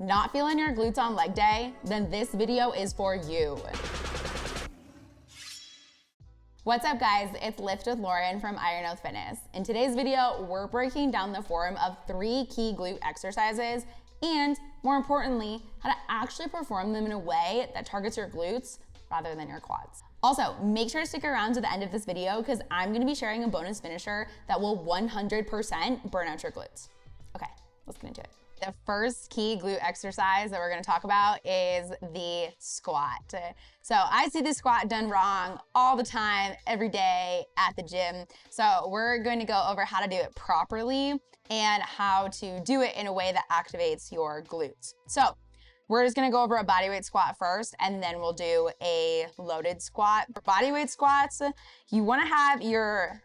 Not feeling your glutes on leg day? Then this video is for you. What's up guys, it's Lift with Lauren from Iron Oath Fitness. In today's video, we're breaking down the form of 3 key glute exercises and, more importantly, how to actually perform them in a way that targets your glutes rather than your quads. Also, make sure to stick around to the end of this video because I'm gonna be sharing a bonus finisher that will 100% burn out your glutes. Okay, let's get into it. The first key glute exercise that we're gonna talk about is the squat. So I see the squat done wrong all the time, every day at the gym. So we're going to go over how to do it properly and how to do it in a way that activates your glutes. So we're just gonna go over a bodyweight squat first, and then we'll do a loaded squat. For bodyweight squats, you wanna have your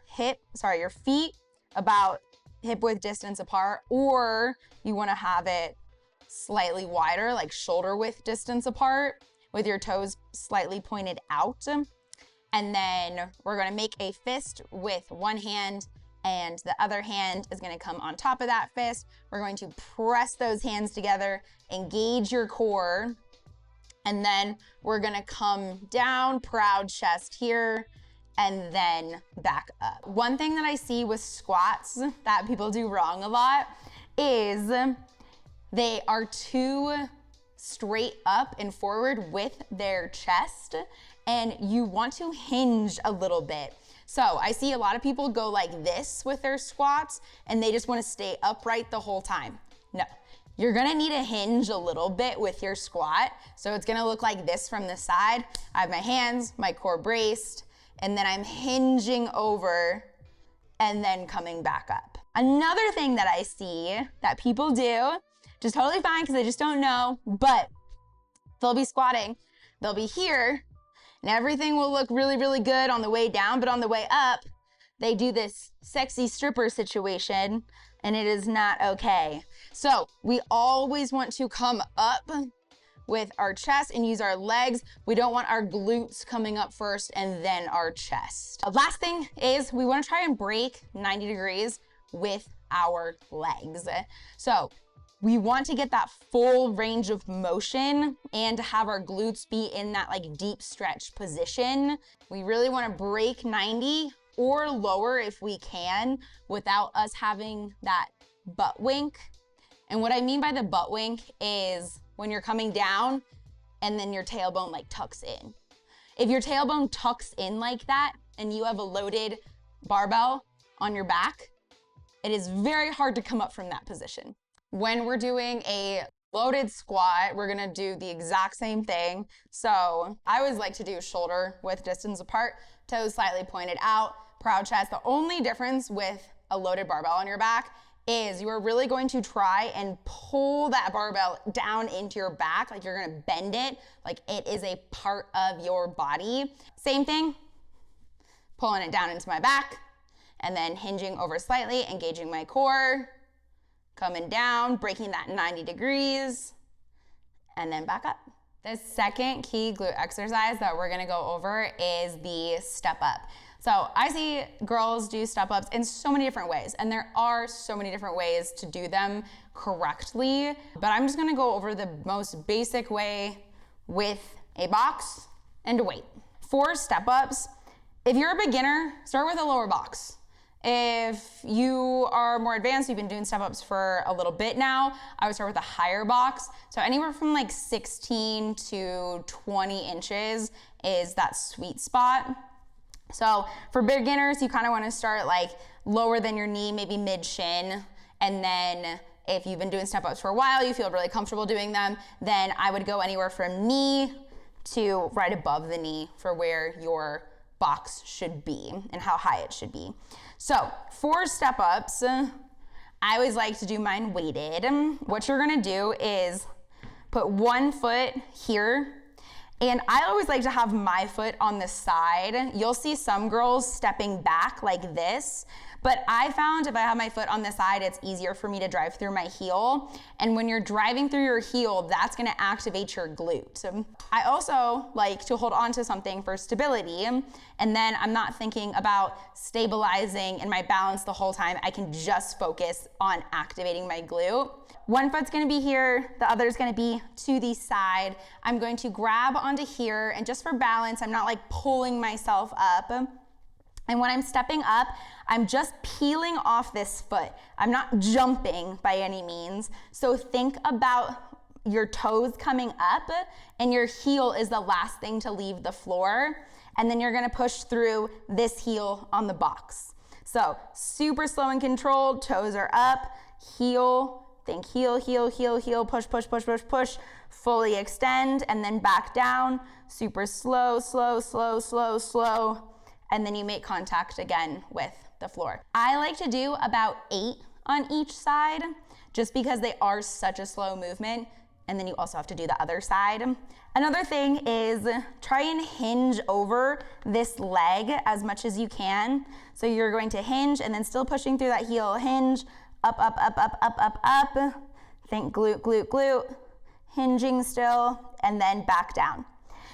feet about hip width distance apart, or you wanna have it slightly wider, like shoulder width distance apart, with your toes slightly pointed out. And then we're gonna make a fist with one hand, and the other hand is gonna come on top of that fist. We're going to press those hands together, engage your core, and then we're gonna come down, proud chest here, and then back up. One thing that I see with squats that people do wrong a lot is they are too straight up and forward with their chest, and you want to hinge a little bit. So I see a lot of people go like this with their squats and they just want to stay upright the whole time. No, you're gonna need to hinge a little bit with your squat. So it's gonna look like this from the side. I have my hands, my core braced, and then I'm hinging over and then coming back up. Another thing that I see that people do, which is totally fine because they just don't know, but they'll be squatting, they'll be here, and everything will look really, really good on the way down, but on the way up, they do this sexy stripper situation, and it is not okay. So we always want to come up with our chest and use our legs. We don't want our glutes coming up first and then our chest. The last thing is we want to try and break 90 degrees with our legs. So we want to get that full range of motion and to have our glutes be in that like deep stretch position. We really want to break 90 or lower if we can without us having that butt wink. And what I mean by the butt wink is when you're coming down and then your tailbone like tucks in. If your tailbone tucks in like that and you have a loaded barbell on your back, it is very hard to come up from that position. When we're doing a loaded squat, we're gonna do the exact same thing. So I always like to do shoulder width distance apart, toes slightly pointed out, proud chest. The only difference with a loaded barbell on your back is you are really going to try and pull that barbell down into your back, like you're gonna bend it, like it is a part of your body. Same thing, pulling it down into my back, and then hinging over slightly, engaging my core, coming down, breaking that 90 degrees, and then back up. The second key glute exercise that we're gonna go over is the step up. So I see girls do step ups in so many different ways, and there are so many different ways to do them correctly, but I'm just gonna go over the most basic way with a box and a weight. For step ups, if you're a beginner, start with a lower box. If you are more advanced, you've been doing step ups for a little bit now, I would start with a higher box. So anywhere from like 16 to 20 inches is that sweet spot. So for beginners, you kind of want to start like lower than your knee, maybe mid shin. And then if you've been doing step ups for a while, you feel really comfortable doing them, then I would go anywhere from knee to right above the knee for where your box should be and how high it should be. So for step ups, I always like to do mine weighted. What you're gonna do is put one foot here, and I always like to have my foot on the side. You'll see some girls stepping back like this, But I found if I have my foot on this side, it's easier for me to drive through my heel. And when you're driving through your heel, that's gonna activate your glute. I also like to hold on to something for stability, and then I'm not thinking about stabilizing and my balance the whole time. I can just focus on activating my glute. One foot's gonna be here, the other's gonna be to the side. I'm going to grab onto here, and just for balance, I'm not like pulling myself up. And when I'm stepping up, I'm just peeling off this foot. I'm not jumping by any means. So think about your toes coming up, and your heel is the last thing to leave the floor. And then you're gonna push through this heel on the box. So super slow and controlled, toes are up, heel, think heel, heel, heel, heel, push, push, push, push, push, fully extend, and then back down, super slow, slow, slow, slow, slow, and then you make contact again with the floor. I like to do about 8 on each side, just because they are such a slow movement, and then you also have to do the other side. Another thing is try and hinge over this leg as much as you can. So you're going to hinge and then still pushing through that heel, hinge, up, up, up, up, up, up, up. Think glute, glute, glute, hinging still, and then back down.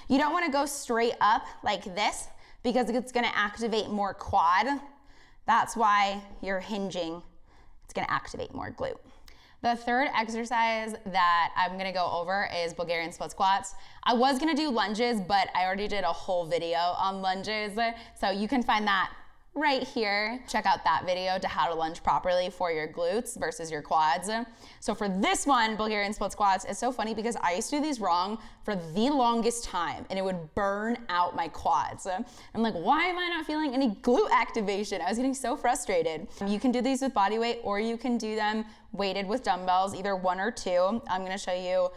You don't wanna go straight up like this because it's gonna activate more quad. That's why you're hinging. It's gonna activate more glute. The third exercise that I'm gonna go over is Bulgarian Split Squats. I was gonna do lunges, but I already did a whole video on lunges, so you can find that right here. Check out that video to how to lunge properly for your glutes versus your quads. So for this one, Bulgarian Split Squats, it's so funny because I used to do these wrong for the longest time, and it would burn out my quads. I'm like, why am I not feeling any glute activation? I was getting so frustrated. You can do these with body weight, or you can do them weighted with dumbbells, either 1 or 2. I'm gonna show you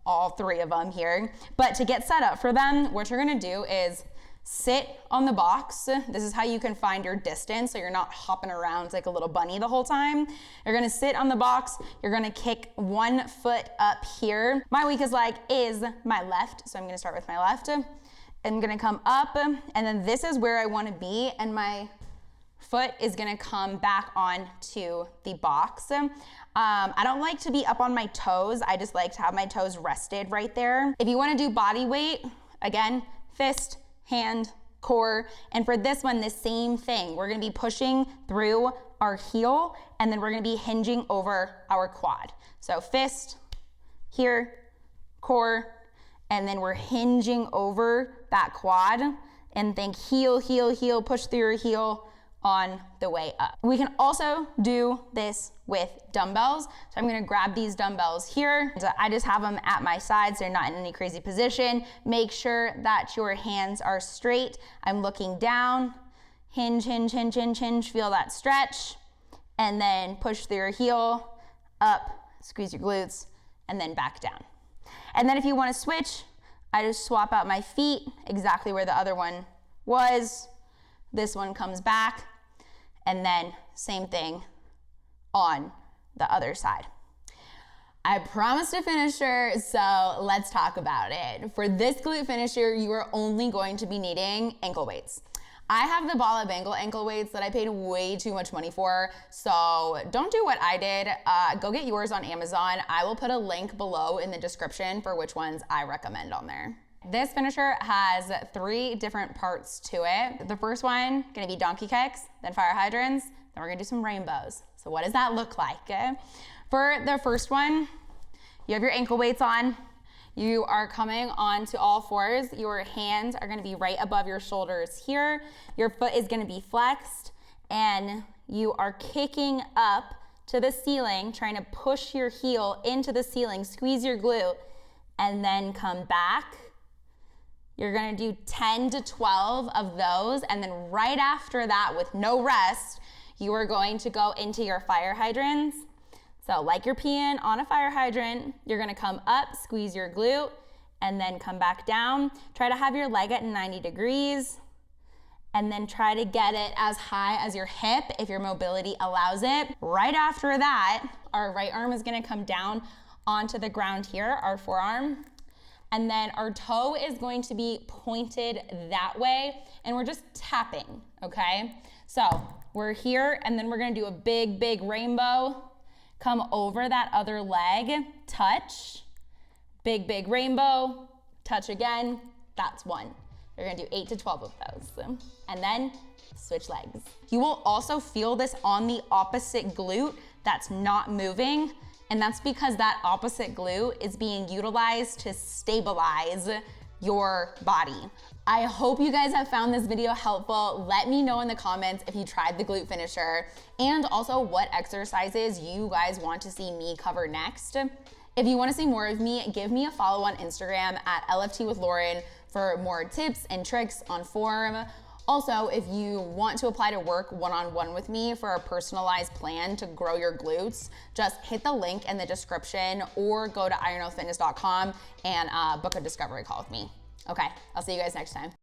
all 3 of them here. But to get set up for them, what you're gonna do is sit on the box. This is how you can find your distance, so you're not hopping around like a little bunny the whole time. You're gonna sit on the box, you're gonna kick 1 foot up here. My weakest leg is my left, so I'm gonna start with my left. I'm gonna come up, and then this is where I wanna be, and my foot is gonna come back on to the box. I don't like to be up on my toes, I just like to have my toes rested right there. If you wanna do body weight, again, fist, hand, core, and for this one, the same thing. We're gonna be pushing through our heel, and then we're gonna be hinging over our quad. So fist, here, core, and then we're hinging over that quad, and think heel, heel, heel, push through your heel on the way up. We can also do this with dumbbells. So I'm gonna grab these dumbbells here. So I just have them at my side so they're not in any crazy position. Make sure that your hands are straight. I'm looking down, hinge, hinge, hinge, hinge, hinge, feel that stretch, and then push through your heel, up, squeeze your glutes, and then back down. And then if you wanna switch, I just swap out my feet exactly where the other one was. This one comes back, and then same thing on the other side. I promised a finisher, so let's talk about it. For this glute finisher, you are only going to be needing ankle weights. I have the Ball of ankle weights that I paid way too much money for, so don't do what I did. Go get yours on Amazon. I will put a link below in the description for which ones I recommend on there. This finisher has 3 different parts to it. The first one, gonna be donkey kicks, then fire hydrants, then we're gonna do some rainbows. So what does that look like? For the first one, you have your ankle weights on. You are coming onto all 4s. Your hands are gonna be right above your shoulders here. Your foot is gonna be flexed, and you are kicking up to the ceiling, trying to push your heel into the ceiling, squeeze your glute, and then come back. You're gonna do 10 to 12 of those, and then right after that, with no rest, you are going to go into your fire hydrants. So like you're peeing on a fire hydrant, you're gonna come up, squeeze your glute, and then come back down. Try to have your leg at 90 degrees, and then try to get it as high as your hip if your mobility allows it. Right after that, our right arm is gonna come down onto the ground here, our forearm. And then our toe is going to be pointed that way, and we're just tapping, okay? So we're here, and then we're gonna do a big, big rainbow. Come over that other leg, touch, big, big rainbow, touch again, that's one. We're gonna do 8 to 12 of those. And then switch legs. You will also feel this on the opposite glute that's not moving, and that's because that opposite glute is being utilized to stabilize your body. I hope you guys have found this video helpful. Let me know in the comments if you tried the glute finisher, and also what exercises you guys want to see me cover next. If you want to see more of me, give me a follow on Instagram at LFT with Lauren for more tips and tricks on form. Also, if you want to apply to work one-on-one with me for a personalized plan to grow your glutes, just hit the link in the description or go to ironoathfitness.com and book a discovery call with me. Okay, I'll see you guys next time.